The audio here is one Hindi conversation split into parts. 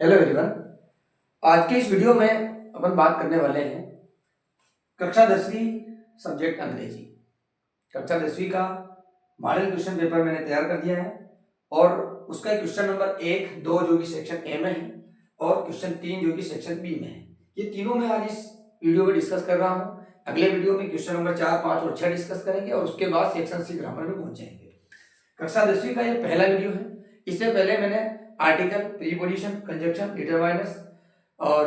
Hello everyone. आज के इस वीडियो में अपन बात करने वाले हैं कक्षा 10वीं सब्जेक्ट अंग्रेजी। कक्षा 10वीं का मॉडल क्वेश्चन पेपर मैंने तैयार कर दिया है और उसका क्वेश्चन नंबर 1, 2 जो कि सेक्शन ए में है और क्वेश्चन 3 जो कि सेक्शन बी में है। ये तीनों मैं आज इस वीडियो में डिस्कस कर रहा हूँ। अगले वीडियो में क्वेश्चन नंबर 4, 5 और 6 डिस्कस करेंगे और उसके बाद सेक्शन सी ग्रामर में पहुंच जाएंगे। कक्षा 10वीं का ये पहला वीडियो है। इससे पहले मैंने आर्टिकल, प्रीपोजिशन, कंजक्शन, डिटरमाइनर्स और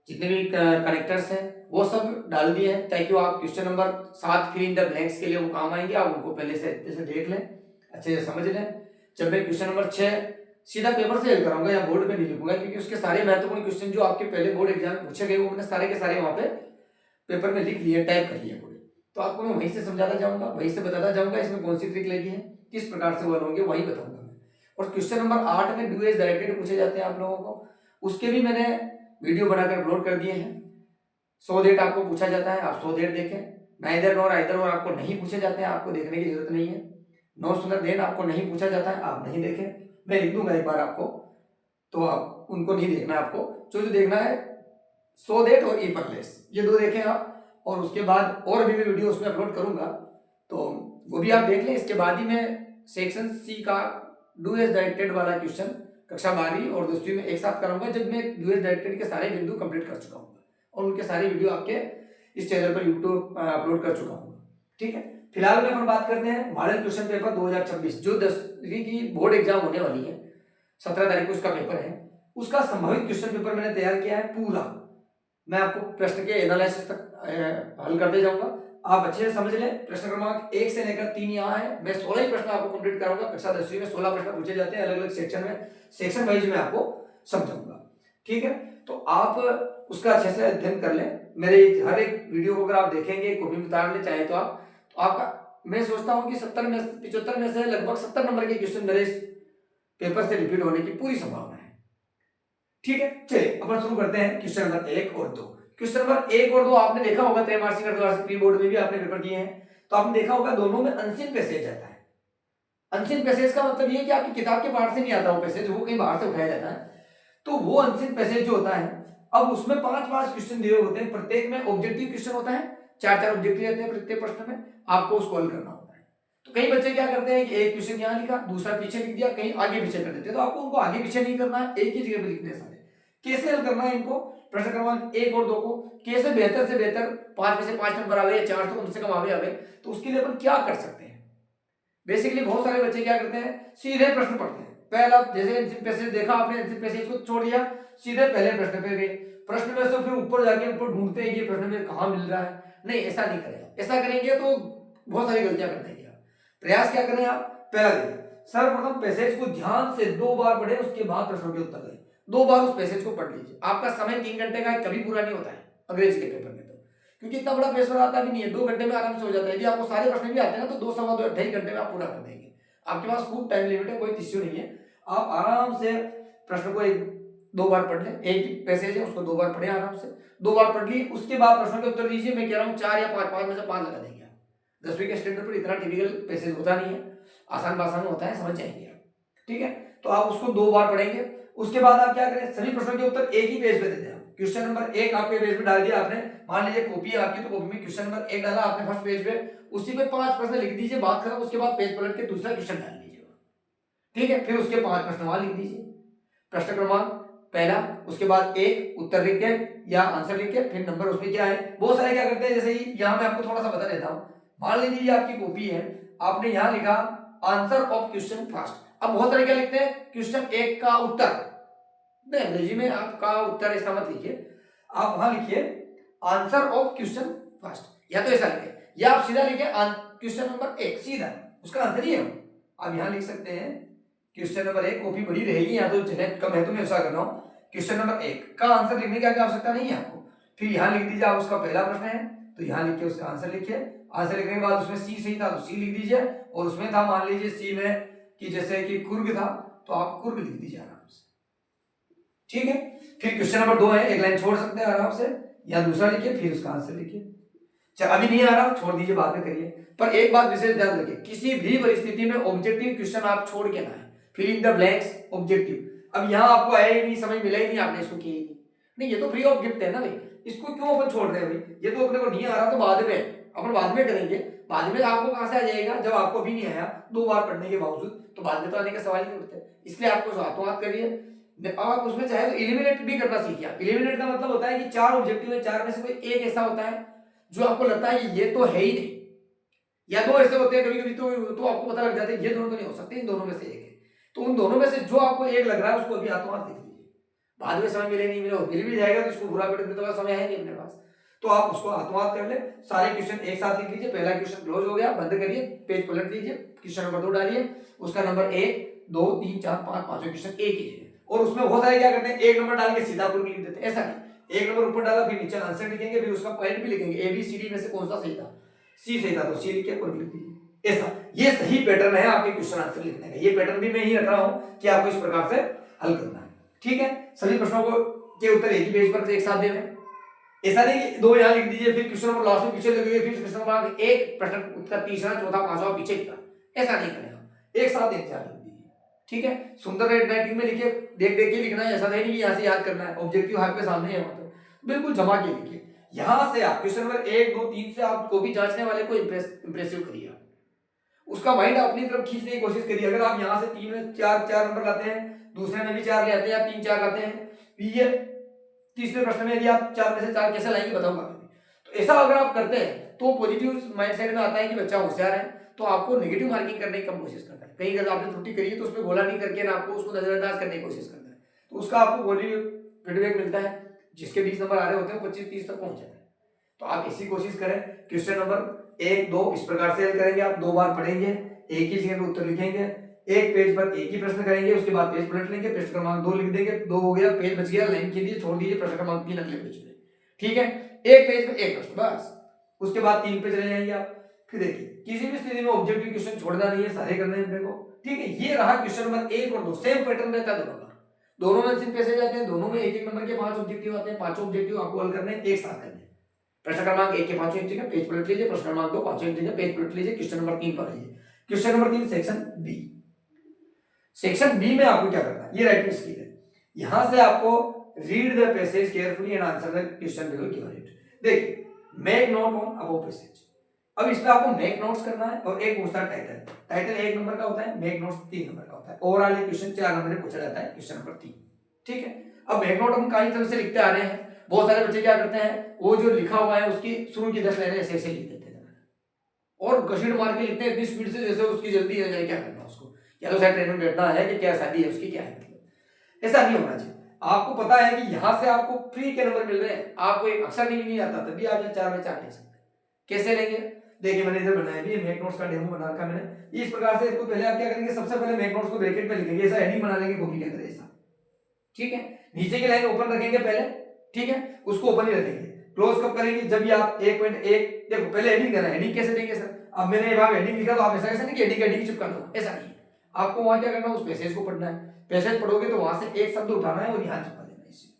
जितने भी कनेक्टर्स हैं वो सब डाल दिए हैं ताकि वो आप question number 7 fill in the blanks के लिए वो काम आएंगे। आप उनको पहले से अच्छे से देख लें, अच्छे से समझ लें। जब मैं क्वेश्चन नंबर 6 सीधा पेपर से हल कराऊंगा या बोर्ड पे नहीं लिखूंगा, क्योंकि उसके सारे महत्वपूर्ण क्वेश्चन जो आपके पहले बोर्ड एग्जाम में पूछे गए वो मैंने सारे के सारे वहां पे पेपर में लिख लिए, टाइप कर लिए पूरे। तो आपको मैं वहीं से समझाता जाऊंगा, वहीं से बताता जाऊंगा इसमें कौन सी ट्रिक लगी है, किस प्रकार से वो होंगे वही बताऊंगा मैं। और क्वेश्चन नंबर 8 में डू एज डायरेक्टेड पूछे जाते हैं आप लोगों को, उसके भी मैंने वीडियो बनाकर अपलोड कर दिए हैं। सो देट आपको पूछा जाता है, आप सो देट देखें। नाइदर नॉर आइदर और आपको नहीं पूछे जाते हैं, आपको देखने की जरूरत नहीं है। नो सुनर देन आपको नहीं पूछा जाता है, आप नहीं देखें। मैं लिख दूंगा एक बार आपको, तो आप उनको नहीं देखना है। आपको जो देखना है सो देट और ई परलेस, ये दो देखें आप। और उसके बाद और भी मैं वीडियो उसमें अपलोड करूंगा तो वो भी आप देख लें। इसके बाद ही मैं सेक्शन सी का डू एज डायरेक्टेड वाला क्वेश्चन कक्षा 12वीं और 10वीं में एक साथ कराऊंगा, जब मैं डू एज डायरेक्टेड के सारे बिंदु कंप्लीट कर चुका हूँ और उनके सारे वीडियो आपके इस चैनल पर यूट्यूब अपलोड कर चुका हूँ। ठीक है, फिलहाल में अपन बात करते हैं मॉडल क्वेश्चन पेपर 2026 जो 10वीं की बोर्ड एग्जाम होने वाली है। 17 तारीख को उसका पेपर है। उसका संभावित क्वेश्चन पेपर मैंने तैयार किया है पूरा। मैं आपको प्रश्न के एनालिसिस तक हल करते जाऊंगा, आप अच्छे से समझ लें। प्रश्न क्रमांक 1 से लेकर 3 यहाँ है। मैं 16 ही प्रश्न आपको कंप्लीट कराऊंगा। कक्षा 10वीं में 16 प्रश्न पूछे जाते हैं अलग अलग सेक्शन में, सेक्शन वाइज में आपको समझाऊंगा। ठीक है, तो आप उसका अच्छे से अध्ययन कर लें। मेरे हर एक वीडियो को अगर आप देखेंगे, कॉपी में उतार ले चाहे तो आपका मैं सोचता हूँ कि 75 में से लगभग 70 नंबर के क्वेश्चन मेरे इस पेपर से रिपीट होने की पूरी संभावना है। ठीक है, चलिए अपन शुरू करते हैं क्वेश्चन नंबर 1 और 2। क्वेश्चन नंबर 1 और 2 आपने देखा होगा, त्रैमासिक अर्धवार्षिक प्री बोर्ड में भी आपने पेपर दिए हैं, तो आपने देखा होगा दोनों में अनसीन पैसेज आता है। अनसीन पैसेज का मतलब ये है कि आपकी किताब के पार्ट से नहीं आता वो पैसेज, वो कहीं बाहर से उठाया जाता है। तो वो अनसीन पैसेज जो होता है, अब उसमें 5-5 क्वेश्चन दिए होते हैं, प्रत्येक में ऑब्जेक्टिव क्वेश्चन होता है, 4-4 ऑब्जेक्टिव रहते हैं प्रत्येक प्रश्न में, आपको उसको हल करना होता है। तो कई बच्चे क्या करते हैं कि एक क्वेश्चन यहाँ लिखा, दूसरा पीछे लिख दिया, कहीं आगे पीछे कर देते हैं। तो आपको उनको आगे पीछे नहीं करना है, एक ही जगह पे लिखने सारे। कैसे हल करना है इनको, प्रश्न क्रमांक 1 और 2 को कैसे बेहतर से बेहतर 5 में से 5 नंबर आवे या 4 तो कम से कम आवे, तो उसके लिए अपन क्या कर सकते हैं। बेसिकली बहुत सारे बच्चे क्या करते हैं, सीधे प्रश्न पढ़ते हैं। पहला जैसे आंसर पैसेज देखा आपने, आंसर पैसेज को छोड़ दिया, सीधे पहले प्रश्न पे गए। प्रश्न में से फिर ऊपर जाके ऊपर ढूंढते हैं ये प्रश्न में कहां मिल रहा है। नहीं, ऐसा नहीं करेगा। ऐसा करेंगे तो बहुत सारी गलतियां कर देंगे आप। प्रयास क्या करें आप, पहला देखिए, सर्वप्रथम पैसेज को ध्यान से 2 बार पढ़े, उसके बाद प्रश्नों के उत्तर दें। 2 बार उस पैसेज को पढ़ लीजिए। आपका समय 3 घंटे का कभी पूरा नहीं होता है अंग्रेजी के पेपर में, तो क्योंकि इतना बड़ा पेपर आता भी नहीं है, 2 घंटे में आराम से हो जाता है। यदि आपको सारे प्रश्न भी आते हैं ना तो 2 सवा 2 ढाई घंटे में आप पूरा कर देंगे। आपके पास खूब टाइम लिमिट है, कोई इश्यू नहीं है। आप आराम से प्रश्न को 1-2 बार पढ़ लें। एक पैसेज है उसको 2 बार पढ़े आराम से, 2 बार पढ़ ली, उसके बाद प्रश्नों के उत्तर दीजिए। मैं कह रहा हूँ 4 या 5 में से 5 लगा देंगे आप। 10वीं के स्टैंडर्ड पर इतना टिपिकल पैसेज होता नहीं है, आसान भाषा में होता है, समझ जाएंगे आप। ठीक है, तो आप उसको 2 बार पढ़ेंगे। उसके बाद आप क्या करें, सभी प्रश्नों के उत्तर एक ही पेज पे दे दें। क्वेश्चन नंबर 1 आपके पेज पे डाल दिया आपने, मान लीजिए कॉपी है आपकी, तो कॉपी में क्वेश्चन नंबर 1 डाला आपने फर्स्ट पेज पे, उसी पे 5 प्रश्न लिख दीजिए, बात खत्म। उसके बाद पेज पलट के दूसरा क्वेश्चन डाल दीजिए। ठीक है, फिर उसके 5 प्रश्न वहां लिख दीजिए, प्रश्न क्रमांक पहला, उसके बाद एक उत्तर लिख के या आंसर लिख के, फिर नंबर उसमें क्या है। बहुत सारे क्या करते हैं, जैसे ही यहाँ मैं आपको थोड़ा सा बता देता हूँ। मान लीजिए आपकी कॉपी है, आपने यहाँ लिखा आंसर ऑफ क्वेश्चन फर्स्ट। अब बहुत सारे क्या लिखते हैं, क्वेश्चन 1 का उत्तर। नहीं, अंग्रेजी में आपका उत्तर ऐसा मत लिखिए, आप वहां लिखिए आंसर ऑफ क्वेश्चन फर्स्ट, या तो ऐसा लिखे, या आप सीधा लिखे क्वेश्चन नंबर 1 सीधा, उसका आंसर ही है। आप यहां लिख सकते हैं क्वेश्चन नंबर 1, कॉपी बड़ी रहेगी यहाँ तो जगह कम है तो मैं ऐसा कर रहा हूँ। क्वेश्चन नंबर 1 का आंसर लिखने की आवश्यकता नहीं है आपको। फिर यहाँ लिख दीजिए, आप उसका पहला प्रश्न है तो यहाँ लिखिए उसका आंसर लिखिए। आंसर लिखने के बाद उसमें सी सही था तो सी लिख दीजिए, और उसमें था मान लीजिए सी में कि जैसे कि कुर्ग था तो आप कुर्ग लिख दीजिए आराम से। ठीक है, फिर क्वेश्चन नंबर 2 है, एक लाइन छोड़ सकते हैं आराम से, या दूसरा लिखिए फिर उसका आंसर लिखिए। चल अभी नहीं आ रहा छोड़ दीजिए, बाद में करिए। पर एक बात विशेष ध्यान रखिए, किसी भी परिस्थिति में ऑब्जेक्टिव क्वेश्चन आप छोड़ के ना है, fill in the blanks objective. अब यहाँ आपको आया ही नहीं, समझ मिला ही नहीं, आपने इसको किया ही नहीं, ये तो फ्री ऑफ गिफ्ट है ना भाई, इसको क्यों अपन छोड़ रहे हैं भाई, ये तो अपने को नहीं आ रहा तो बाद में अपन बाद में करेंगे, बाद में आपको कहां से आ जाएगा, जब आपको भी नहीं आया 2 बार पढ़ने के बावजूद, तो बाद में तो आने का सवाल ही नहीं उठता, इसलिए आपको हाथों हाथ करिए। अब आप उसमें चाहे तो इलिमिनेट भी करना सीखिए। इलिमिनेट का मतलब होता है कि 4 ऑब्जेक्टिव है, 4 में से कोई एक ऐसा होता है जो आपको लगता है कि ये तो है ही नहीं, या 2 ऐसे होते हैं कभी कभी तो आपको पता लग जाता है ये दोनों तो नहीं हो सकते, इन दोनों में से एक है, तो उन दोनों में से जो आपको एक लग रहा है उसको अभी हाथों हाथ लिख लीजिए, बाद में समय मिले नहीं मिले मिल भी जाएगा तो इसको बुरा पीड़ित तो समय है नहीं अपने पास, तो आप उसको हाथों हाथ कर ले, सारे क्वेश्चन एक साथ लिख लीजिए, पहला क्वेश्चन क्लोज हो गया, बंद करिए, पेज पलट लीजिए, क्वेश्चन नंबर 2 डालिए, उसका नंबर 1 2 3 4 5 पांचों क्वेश्चन एक कीजिए, और उसमें बहुत सारे क्या करते हैं, एक नंबर डाल के सीधा पूर्ण लिख देते हैं, ऐसा नहीं, एक नंबर ऊपर डाला फिर नीचे आंसर लिखेंगे, फिर उसका पॉइंट भी लिखेंगे, ए बी सी डी में से कौन सा सही था, सी सही था तो सी लिख के पूर्ण लिख दीजिए, ऐसा, ये सही पैटर्न है आपके क्वेश्चन आंसर लिखने का, ये पैटर्न भी मैं ही रख रहा हूं कि आपको इस प्रकार से हल करना है, ठीक है। सभी प्रश्नों को के उत्तर एक ही पेज पर एक साथ देने, ऐसा नहीं कि 2 यहां लिख दीजिए फिर क्वेश्चन नंबर लास्ट में पीछे लगेगा, फिर क्वेश्चन नंबर एक प्रश्न उत्तर तीसरा चौथा पांचवा पीछे लिखा, ऐसा नहीं करेगा, एक साथ एक चार लिख दीजिए, ठीक है। सुंदर हैंडराइटिंग में लिखिए, देख देख के लिखना है, ऐसा नहीं कि यहां से याद करना है, ऑब्जेक्टिव आपके सामने है, वहां पे बिल्कुल जमा के लिखिए, यहां से आप क्वेश्चन नंबर 1 2 3 से आप को भी जांचने वाले को इंप्रेसिव करिए, उसका माइंड अपनी तरफ खींचने की कोशिश करिए, अगर आप यहां से 3 में 4 नंबर लाते हैं, दूसरे में भी 4 ले आते हैं या 3 4 लाते हैं, ये तीसरे प्रश्न में यदि आप 4 में से 4 कैसे लाएंगे बताऊंगा, तो ऐसा अगर आप करते हैं तो पॉजिटिव माइंडसेट में आता है कि बच्चा होशियार है, तो आपको नेगेटिव मार्किंग करने की कम कोशिश करता है, कहीं अगर आपने त्रुटि करी है तो उसमें गोला नहीं करके ना आपको उसको नजरअंदाज करने की कोशिश करता है, तो उसका आपको पॉजिटिव फीडबैक मिलता है, जिसके 20 नंबर आ रहे होते हैं 25 30 तक पहुंच जाते हैं, तो आप इसी कोशिश करें, क्वेश्चन नंबर 1 2 इस प्रकार से हल करेंगे, आप 2 बार पढ़ेंगे, एक ही जगह पे उत्तर लिखेंगे, एक पेज पर एक ही प्रश्न करेंगे, उसके बाद पेज पलट लेंगे, प्रश्न क्रमांक 2 लिख देंगे, 2 हो गया, पेज बच गया, लाइन खींचिए छोड़ दीजिए, प्रश्न क्रमांक 3 अगले पेज पे, ठीक है, एक पेज पे एक प्रश्न बस, उसके बाद 3 पे चले जाएंगे आप, फिर देखिए किसी भी स्थिति में ऑब्जेक्टिव क्वेश्चन छोड़ना नहीं है, सारे करने हैं अपने को, ठीक है। ये रहा क्वेश्चन नंबर 1 और 2, सेम पैटर्न रहता है दोनों का, दोनों में सिर्फ पैसे जाते हैं, दोनों में एक एक नंबर के 5 ऑब्जेक्टिव आते हैं, पांचों ऑब्जेक्टिव आपको हल करने हैं, एक साथ करने हैं, प्रश्न क्रमांक 1 के 5 एक जगह पेज पलट लीजिए, प्रश्न क्रमांक 2 5 एक जगह पेज पलट लीजिए, क्वेश्चन नंबर 3 पर आइए, question number 3 section B, section B में आपको क्या करना है, ये राइटिंग स्किल है, यहां से आपको read the passage carefully and answer the question below given it, देखिए make note on above passage, अब इसमें आपको मेक नोट्स करना है, और एक पूछता है टाइटल, टाइटल 1 नंबर का होता है, मेक नोट्स 3 नंबर का होता है, ओवरऑल ये क्वेश्चन 4 नंबर में पूछा जाता है, क्वेश्चन नंबर 3, ठीक है। अब मेक नोट हम कई तरह से लिखते आ रहे हैं, बहुत सारे बच्चे क्या करते हैं, वो जो लिखा हुआ है उसकी शुरू की 10 लाइनें ऐसे ऐसे लिख देते हैं, और घसीट मार के लिखते हैं इतनी स्पीड से जैसे उसकी जल्दी है जाए, क्या करना उसको, या तो शायद ट्रेन में बैठना है कि क्या शादी है उसकी, क्या है मतलब, ऐसा नहीं होना चाहिए। आपको पता है कि यहाँ से आपको फ्री के नंबर मिल रहे हैं, आपको एक अक्षर नहीं आता तभी आप 4 में 4 ले सकते हैं, कैसे लेंगे, देखिए मैंने इधर बनाया भी मेक नोट्स का डेमो बना रखा मैंने, इस प्रकार से इसको पहले आप क्या करेंगे, सबसे पहले मेक नोट्स को ब्रैकेट में लिखेंगे, ऐसा हेडिंग बना लेंगे कॉपी के अंदर ऐसा, ठीक है, नीचे की लाइन ओपन रखेंगे पहले, ठीक है, उसको ओपन ही रखेंगे, क्लोज कब करेंगे, जब भी आप 1.1 देखो पहले हेडिंग देना है, हेडिंग कैसे देंगे सर, अब मैंने यहाँ हेडिंग लिखा तो आप ऐसा नहीं कि हेडिंग चिपका दो, ऐसा नहीं, आपको वहां क्या करना है, उस पैसेज को पढ़ना है, पैसेज पढ़ोगे तो वहां से एक शब्द उठाना है और यहाँ चिपका देना है इसी,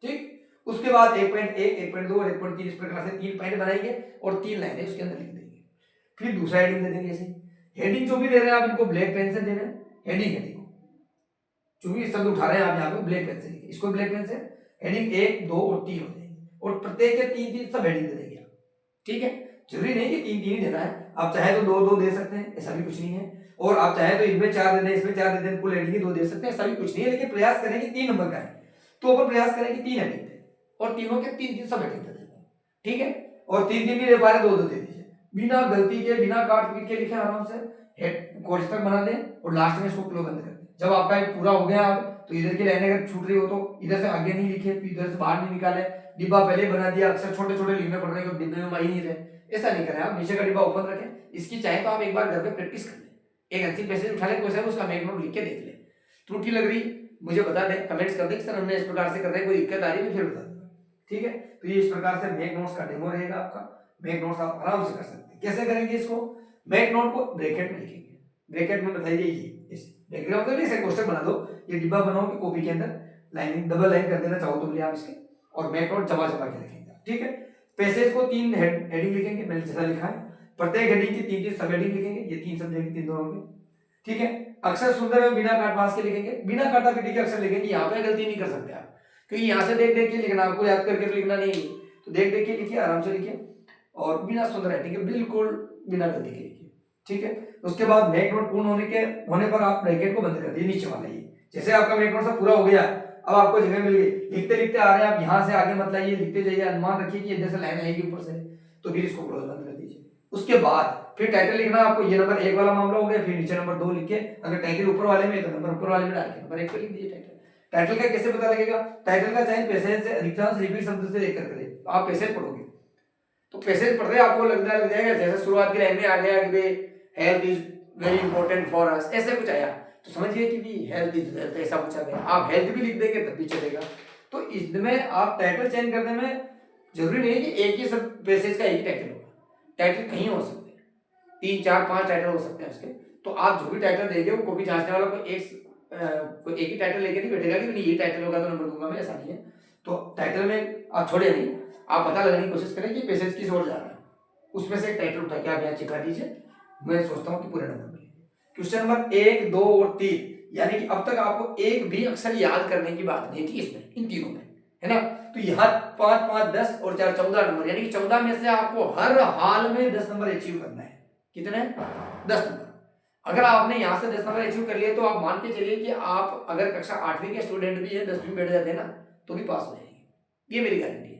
ठीक, उसके बाद 1.1 1.2 और 1.3 इस प्रकार से 3 पॉइंट बनाएंगे और 3 लाइनें उसके अंदर लिख देंगे, फिर दूसरा हेडिंग दे देंगे, ऐसे हेडिंग जो भी दे रहे हैं आप इनको ब्लैक पेन से दे रहे हैं, हेडिंग जो भी शब्द उठा रहे हैं आप यहाँ पे ब्लैक पेन से लिखिए, इसको ब्लैक पेन से हेडिंग 1 2 और 3 हो जाएंगे, और प्रत्येक के 3 सब हेडिंग दे देंगे, ठीक है, जरूरी नहीं कि 3 ही देना है, आप चाहे तो 2 2 दे सकते हैं, ऐसा भी कुछ नहीं है, और आप चाहे तो इनमें 4 दे दें, इसमें 4 दे दें, कुल हेडिंग 2 दे सकते हैं, ऐसा भी कुछ नहीं है, लेकिन प्रयास करें कि 3 नंबर का है, तो अपन प्रयास करें कि 3 हेडिंग दे, और तीनों के 3 सब हेडिंग दे दें, ठीक है, और 3 नहीं दे पा रहे 2 दे दीजिए, बिना गलती के बिना काट पीट के लिखे आराम से कोष्टक बना दें और लास्ट में इसको क्लोज बंद कर दें, जब आपका पूरा हो गया तो इधर की लाइन अगर छूट रही हो तो इधर से आगे नहीं लिखे, फिर इधर से बाहर नहीं निकाले, डिब्बा पहले बना दिया, अक्सर छोटे छोटे लिखने पड़ रहे हैं डिब्बे में माई नहीं रहे, ऐसा नहीं करें, आप नीचे का डिब्बा ओपन रखें, इसकी चाहे तो आप एक बार घर पे प्रैक्टिस कर लें, एक अंतिम पैसेज उठा ले, कोई उसका मेक नोट लिख के देख ले, त्रुटि लग रही मुझे बता दें, कमेंट्स कर दें सर हमने इस प्रकार से कर रहे हैं, कोई दिक्कत आ रही है फिर बता दूंगा, ठीक है। तो ये इस प्रकार से मेक नोट्स का डेमो रहेगा आपका, मेक नोट्स आप आराम से कर सकते हैं, कैसे करेंगे इसको, मेक नोट को ब्रैकेट में लिखेंगे, ब्रैकेट में बताइए ये इस डायग्राम तो नहीं से कोष्टक बना दो, ये डिब्बा बनाओ कि कॉपी के अंदर लाइनिंग डबल लाइन कर देना चाहो तो बोलिए आप इसके, और मेक नोट जमा जमा के लिखेंगे, ठीक है। पैसेज को 3 हेडिंग लिखेंगे, मैंने जैसा लिखा है, प्रत्येक हेडिंग की 3 सब हेडिंग लिखेंगे, ये 3 सब्जेक्ट 3 दोनों के, ठीक है। अक्षर सुंदर है बिना काट पास के लिखेंगे, बिना काटा पीटी के अक्षर लिखेंगे। यहाँ पे गलती नहीं कर सकते आप, क्योंकि यहाँ से देख देख के लिखना, आपको याद करके तो लिखना नहीं, तो देख देख के लिखिए, आराम से लिखिए और बिना सुंदर राइटिंग के बिल्कुल बिना गलती के लिखिए, ठीक है। उसके बाद मेक नोट पूर्ण होने पर आप ब्रैकेट को बंद कर दिए, नीचे वाला ये, जैसे आपका मेक नोट सब पूरा हो गया, अब आपको जगह मिल गई, लिखते लिखते आ रहे हैं आप, यहाँ से आगे मत लाइए, लिखते जाइए, अनुमान रखिए कि इधर से लाइन आएगी ऊपर से, तो फिर इसको क्लोज बंद कर दीजिए। उसके बाद फिर टाइटल लिखना आपको, ये नंबर 1 वाला मामला हो गया, फिर नीचे नंबर 2 लिख के, अगर टाइटल ऊपर वाले में तो नंबर ऊपर वाले में डाल के नंबर 1 पे लिख दीजिए टाइटल। टाइटल का कैसे पता लगेगा? टाइटल का चयन पैसेज से अधिकांश रिपीट शब्द से लेकर करें। आप पैसेज पढ़ोगे तो पैसेज पढ़ रहे आपको लग जाएगा जैसे शुरुआत की लाइन में आ गया कि भाई health is very important for us, ऐसे कुछ आया तो समझिए कि भी हेल्थ इज वेल्थ, ऐसा पूछा गया, आप हेल्थ भी लिख देंगे तब भी चलेगा। तो इसमें आप टाइटल चेंज करने में जरूरी नहीं कि एक ही सब पैसेज का एक ही टाइटल होगा, टाइटल कहीं हो सकते हैं, 3 4 5 टाइटल हो सकते हैं उसके। तो आप जो भी टाइटल देंगे वो कॉपी जांचने वाला को एक ही टाइटल लेके नहीं बैठेगा कि नहीं ये टाइटल होगा तो नंबर दूंगा मैं, ऐसा नहीं है। तो टाइटल में आप छोड़े नहीं, आप पता लगाने की कोशिश करें कि पैसेज किस ओर जा रहा है, उसमें से एक टाइटल उठा के आप यहाँ चिपका दीजिए। मैं सोचता हूँ कि पूरे नंबर मिलेंगे। क्वेश्चन नंबर 1 2 और 3, यानी कि अब तक आपको एक भी अक्षर याद करने की बात नहीं थी इसमें, इन तीनों में, है ना। तो यहाँ 5 5 10 और 4 14 नंबर, यानी कि 14 में से आपको हर हाल में 10 नंबर अचीव करना है। कितने? 10 नंबर। अगर आपने यहाँ से 10 नंबर अचीव कर लिए तो आप मान के चलिए कि आप अगर कक्षा 8वीं के स्टूडेंट भी है, 10वीं में बैठ जाते हैं ना, तो भी पास हो जाएंगे, ये मेरी गारंटी है।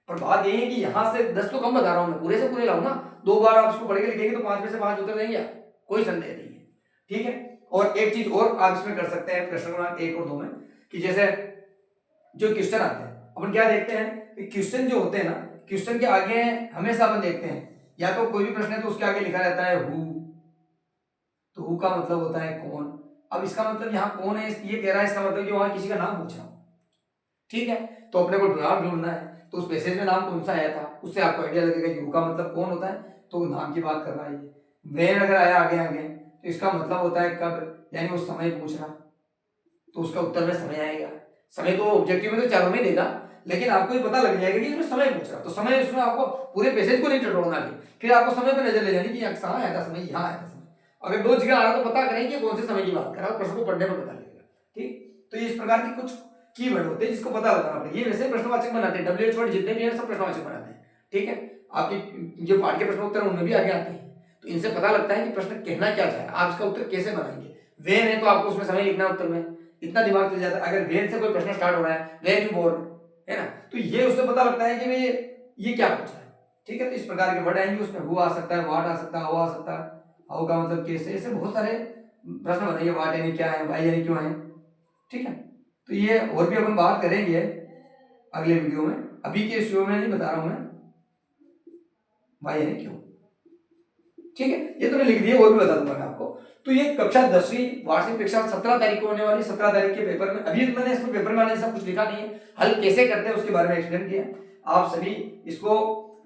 पर बात यही है कि यहाँ से 10 तो कम बता रहा हूँ मैं, पूरे से पूरे लाऊं ना, 2 बार आप इसको पढ़ के लिखेंगे तो 5 में से 5 उतर जाएंगे, कोई संदेह नहीं है, ठीक है। और एक चीज और आप इसमें कर सकते हैं प्रश्न क्रमांक 1 और 2 में, कि जैसे जो क्वेश्चन आते हैं अपन क्या देखते हैं कि क्वेश्चन जो होते हैं ना, क्वेश्चन के आगे हमेशा अपन देखते हैं या तो कोई भी प्रश्न है तो उसके आगे लिखा रहता है हु, तो हु का मतलब होता है कौन। अब इसका मतलब यहाँ कौन है ये कह रहा है, इसका मतलब कि वहां किसी का नाम पूछा, ठीक है। तो अपने को नाम ढूंढना है, तो उस पैसेज में नाम कौन सा आया था उससे आपको आइडिया लगेगा कि हु का मतलब कौन होता है, तो नाम की बात कर रहा है। वेन अगर आया आगे आगे तो इसका मतलब होता है कब, यानी वो समय पूछ रहा, तो उसका उत्तर में समय आएगा। समय तो ऑब्जेक्टिव में तो चारों में देगा, लेकिन आपको ये पता लग जाएगा कि इसमें समय पूछ रहा, तो समय इसमें आपको पूरे पैसेज को नहीं टटोलना, फिर आपको समय पे नजर ले जानी कि कहाँ आया था समय, यहाँ आया था समय। अगर 2 जगह आ रहा तो पता करें कि कौन से समय की बात कर रहा है, प्रश्न को पढ़ने पर पता लगेगा, ठीक। तो इस प्रकार की कुछ कीवर्ड होते हैं जिसको पता लगाना पड़ेगा। ये वैसे प्रश्नवाचक बनाते हैं, WHO वर्ड जितने भी हैं सब प्रश्नवाचक बनाते हैं, ठीक है। आपकी जो पाठ के प्रश्न उत्तर उनमें भी आगे आते हैं, तो इनसे पता लगता है कि प्रश्न कहना क्या चाह रहा है, आप इसका उत्तर कैसे बनाएंगे। वेन है तो आपको उसमें समय लिखना है उत्तर में, इतना दिमाग चल जाता है। अगर वेन से कोई प्रश्न स्टार्ट हो रहा है, वेन यू बोर्न, है ना, तो ये उससे पता लगता है कि भाई ये क्या पूछा है, ठीक है। तो इस प्रकार के वर्ड आएंगे उसमें, हु आ सकता है, व्हाट आ सकता है, हाउ आ सकता है, हाउ का मतलब कैसे, ऐसे बहुत सारे प्रश्न बनेंगे। व्हाट यानी क्या है, वाई यानी क्यों है, ठीक है। तो ये और भी अपन बात करेंगे अगले वीडियो में, अभी के इस वीडियो में नहीं बता रहा हूं मैं वाई यानी क्यों, ठीक है। ये तो मैं लिख दिया, और भी बता दूंगा मैं आपको। तो ये कक्षा 10वीं वार्षिक परीक्षा 17 तारीख को होने वाली, 17 तारीख के पेपर में, अभी मैंने इसमें पेपर में सब कुछ लिखा नहीं है, हल कैसे करते हैं उसके बारे में एक्सप्लेन किया। आप सभी इसको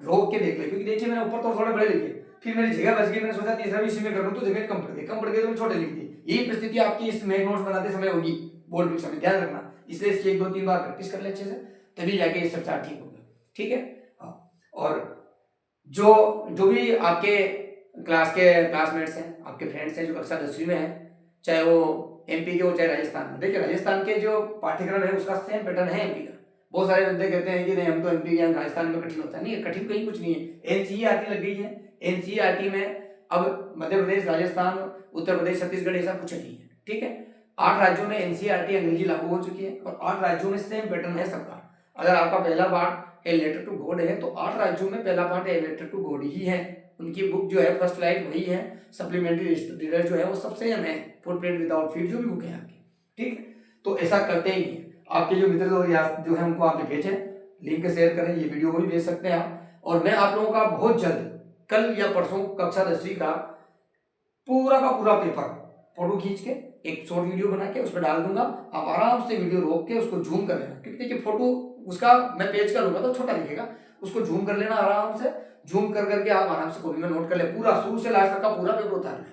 रोक के देख ले, क्योंकि देखिए मैंने ऊपर तो थोड़े बड़े लिखे, फिर मेरी जगह बच गई, मैंने सोचा तीसरा भी इसी में कर लूं, तो जगह कम पड़ गई, तो मैं छोटे लिख दी। यही परिस्थिति आपकी इस मेक नोट्स बनाते समय होगी बोर्ड परीक्षा में, ध्यान रखना। इसलिए इसकी 1 2 3 बार प्रैक्टिस कर ले अच्छे से, तभी जाके ये सब ठीक होगा, ठीक है। और जो भी आपके क्लास के क्लासमेट्स हैं, आपके फ्रेंड्स हैं जो कक्षा 10वीं में हैं, चाहे वो एमपी के हो चाहे राजस्थान में, देखिए राजस्थान के जो पाठ्यक्रम है उसका सेम पैटर्न है एमपी का। बहुत सारे बंदे कहते हैं कि नहीं हम तो एमपी के, राजस्थान में कठिन होता है, नहीं कठिन कहीं कुछ नहीं है। एनसीईआरटी लग गई है, एनसीईआरटी में अब मध्य प्रदेश, राजस्थान, उत्तर प्रदेश, छत्तीसगढ़ ऐसा कुछ नहीं है, ठीक है। 8 राज्यों में एनसीईआरटी अंग्रेजी लागू हो चुकी है और 8 राज्यों में सेम पैटर्न है सबका। अगर आपका पहला part a letter to God है तो 8 राज्यों में पहला part a letter to God ही है। उनकी बुक जो है फर्स्ट लाइट वही है, सप्लीमेंट्री रीडर जो है वो सबसे सेम है, फुटप्रिंट विदाउट फीड जो भी बुक है आपकी, ठीक है। तो ऐसा करते ही नहीं। आपके जो मित्र जो है उनको आप भेजें, लिंक शेयर करें, ये वीडियो को भी भेज सकते हैं आप। और मैं आप लोगों का बहुत जल्द कल या परसों कक्षा 10वीं का पूरा पेपर फोटो खींच के एक शॉर्ट वीडियो बना के उस पर डाल दूंगा। आप आराम से वीडियो रोक के उसको जूम कर लेना, क्योंकि देखिए फोटो उसका मैं पेज का लूंगा तो छोटा दिखेगा, उसको जूम कर लेना आराम से, जूम कर करके आप आराम से कॉपी में नोट कर ले, पूरा शुरू से लास्ट तक का पूरा पेपर उतार लें,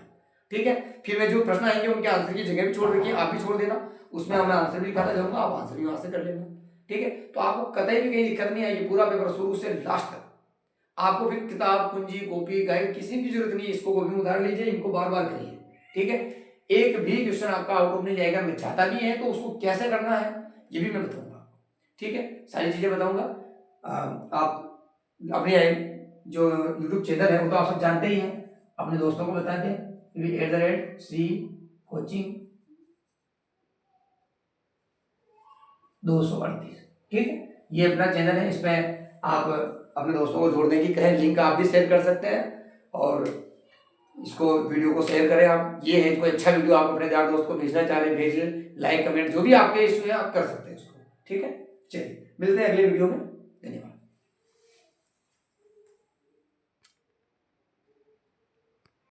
ठीक है। फिर मैं जो प्रश्न आएंगे उनके आंसर की जगह भी छोड़ रखी है, आप भी छोड़ देना, उसमें मैं आंसर भी लिखाता जाऊंगा, आप आंसर भी वहां से कर लेना, ठीक है। तो आपको कतई भी कहीं दिक्कत नहीं आएगी, पूरा पेपर शुरू से लास्ट तक। आपको फिर किताब, कुंजी, कॉपी, गाइड किसी की जरूरत नहीं है, इसको कॉपी में उतार लीजिए, इनको बार बार करिए, ठीक है। एक भी क्वेश्चन आपका आउट ऑफ नहीं जाएगा। मैं चाहता भी है तो उसको कैसे करना है ये भी मैं बताऊंगा आपको, ठीक है, सारी चीजें बताऊंगा। आप अपने जो यूट्यूब चैनल है वो तो आप सब जानते ही हैं, अपने दोस्तों को बता दें @श्री कोचिंग 238, ठीक है, ये अपना चैनल है। इसमें आप अपने दोस्तों को जोड़ दें कि कहें, लिंक आप भी शेयर कर सकते हैं और इसको वीडियो को शेयर करें आप। ये है कोई अच्छा वीडियो आप अपने यार दोस्त को भेजना चाह रहे हैं, भेजिए, लाइक कमेंट जो भी आपके इश्यू है आप कर सकते हैं उसको, ठीक है। चलिए मिलते हैं अगले वीडियो में, धन्यवाद।